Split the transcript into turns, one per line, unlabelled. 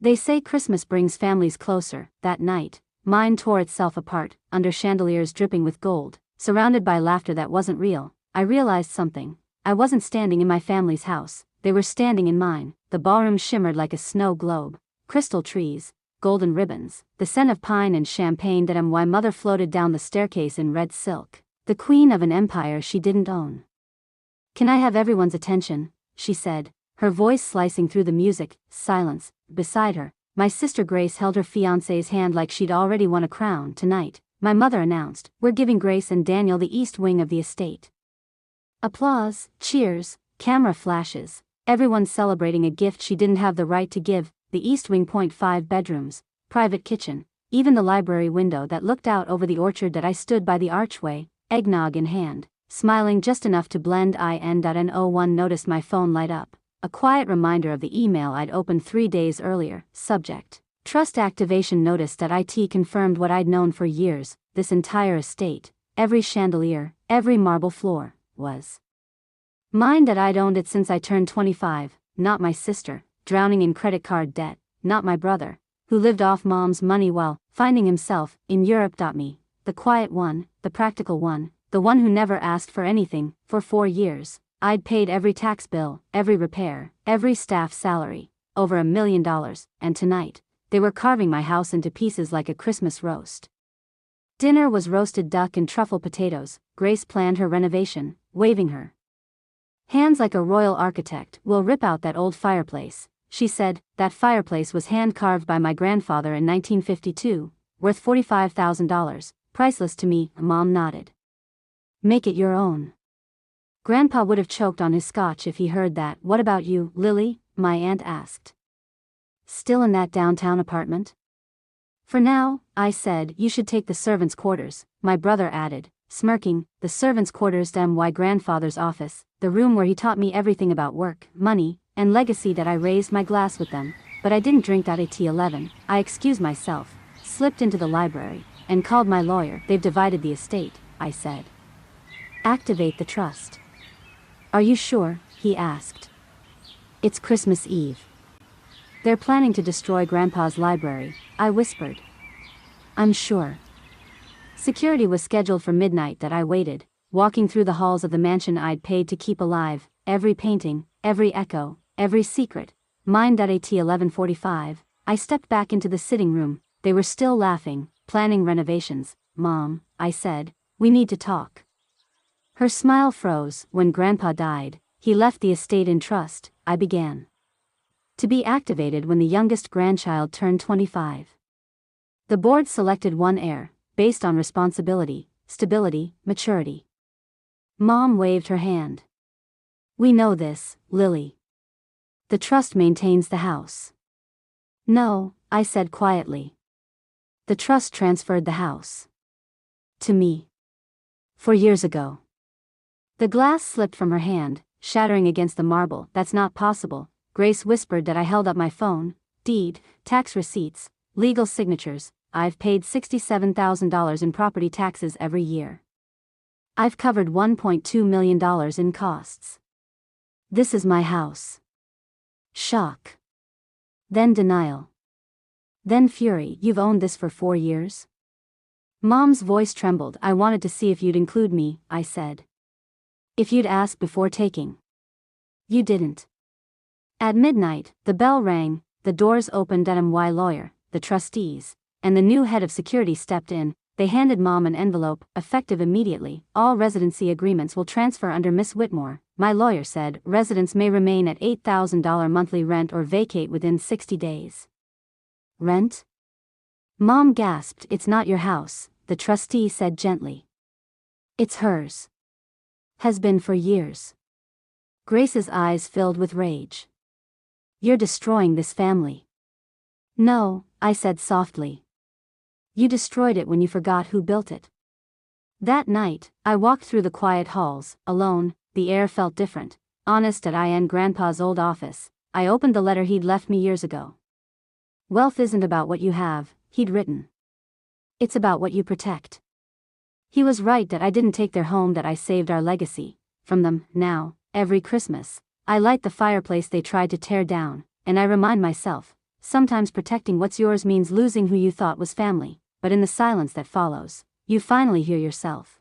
They say Christmas brings families closer. That night, mine tore itself apart, under chandeliers dripping with gold, surrounded by laughter that wasn't real. I realized something. I wasn't standing in my family's house, they were standing in mine. The ballroom shimmered like a snow globe. Crystal trees, golden ribbons, the scent of pine and champagne that my mother floated down the staircase in red silk. The queen of an empire she didn't own. "Can I have everyone's attention?" she said, her voice slicing through the music. Silence. Beside her, my sister Grace held her fiancé's hand like she'd already won a crown. "Tonight," my mother announced, "we're giving Grace and Daniel the east wing of the estate." Applause, cheers, camera flashes, everyone celebrating a gift she didn't have the right to give. The east wing, 5 bedrooms, private kitchen, even the library window that looked out over the orchard. That I stood by the archway, eggnog in hand, smiling just enough to blend in. No one noticed my phone light up. A quiet reminder of the email I'd opened 3 days earlier. Subject: Trust activation notice. IT confirmed what I'd known for years. This entire estate, every chandelier, every marble floor, was mine. I'd owned it since I turned 25. Not my sister, drowning in credit card debt. Not my brother, who lived off mom's money while finding himself in Europe. Me, the quiet one, the practical one, the one who never asked for anything. For 4 years, I'd paid every tax bill, every repair, every staff salary, over $1 million, and tonight, they were carving my house into pieces like a Christmas roast. Dinner was roasted duck and truffle potatoes. Grace planned her renovation, waving her hands like a royal architect. "We'll rip out that old fireplace," she said. "That fireplace was hand-carved by my grandfather in 1952, worth $45,000, priceless to me." Mom nodded. "Make it your own." Grandpa would have choked on his scotch if he heard that. "What about you, Lily?" my aunt asked. "Still in that downtown apartment?" "For now," I said. "You should take the servants' quarters," my brother added, smirking. "The servants' quarters, my grandfather's office, the room where he taught me everything about work, money, and legacy." I raised my glass with them, but I didn't drink. At 11, I excused myself, slipped into the library, and called my lawyer. "They've divided the estate," I said. "Activate the trust." "Are you sure?" he asked. "It's Christmas Eve. They're planning to destroy Grandpa's library," I whispered. "I'm sure." Security was scheduled for midnight. I waited, walking through the halls of the mansion I'd paid to keep alive, every painting, every echo, every secret, mine. At 11:45, I stepped back into the sitting room. They were still laughing, planning renovations. "Mom," I said, "we need to talk." Her smile froze. "When Grandpa died, he left the estate in trust," I began, "to be activated when the youngest grandchild turned 25. The board selected one heir, based on responsibility, stability, maturity." Mom waved her hand. "We know this, Lily. The trust maintains the house." "No," I said quietly. "The trust transferred the house to me 4 years ago." The glass slipped from her hand, shattering against the marble. "That's not possible," Grace whispered. I held up my phone. "Deed, tax receipts, legal signatures. I've paid $67,000 in property taxes every year. I've covered $1.2 million in costs. This is my house." Shock. Then denial. Then fury. "You've owned this for 4 years?" Mom's voice trembled. "I wanted to see if you'd include me," I said. "If you'd ask before taking. You didn't." At midnight, the bell rang, the doors opened. My lawyer, the trustees, and the new head of security stepped in. They handed Mom an envelope, effective immediately. "All residency agreements will transfer under Miss Whitmore," my lawyer said. "Residents may remain at $8,000 monthly rent or vacate within 60 days. "Rent?" Mom gasped. "It's not your house," the trustee said gently. "It's hers. Has been for years." Grace's eyes filled with rage. "You're destroying this family." "No," I said softly. "You destroyed it when you forgot who built it." That night, I walked through the quiet halls, alone. The air felt different, honest. In Grandpa's old office, I opened the letter he'd left me years ago. "Wealth isn't about what you have," he'd written. "It's about what you protect." He was right. I didn't take their home. I saved our legacy from them. Now, every Christmas, I light the fireplace they tried to tear down, and I remind myself, Sometimes protecting what's yours means losing who you thought was family, but in the silence that follows, you finally hear yourself.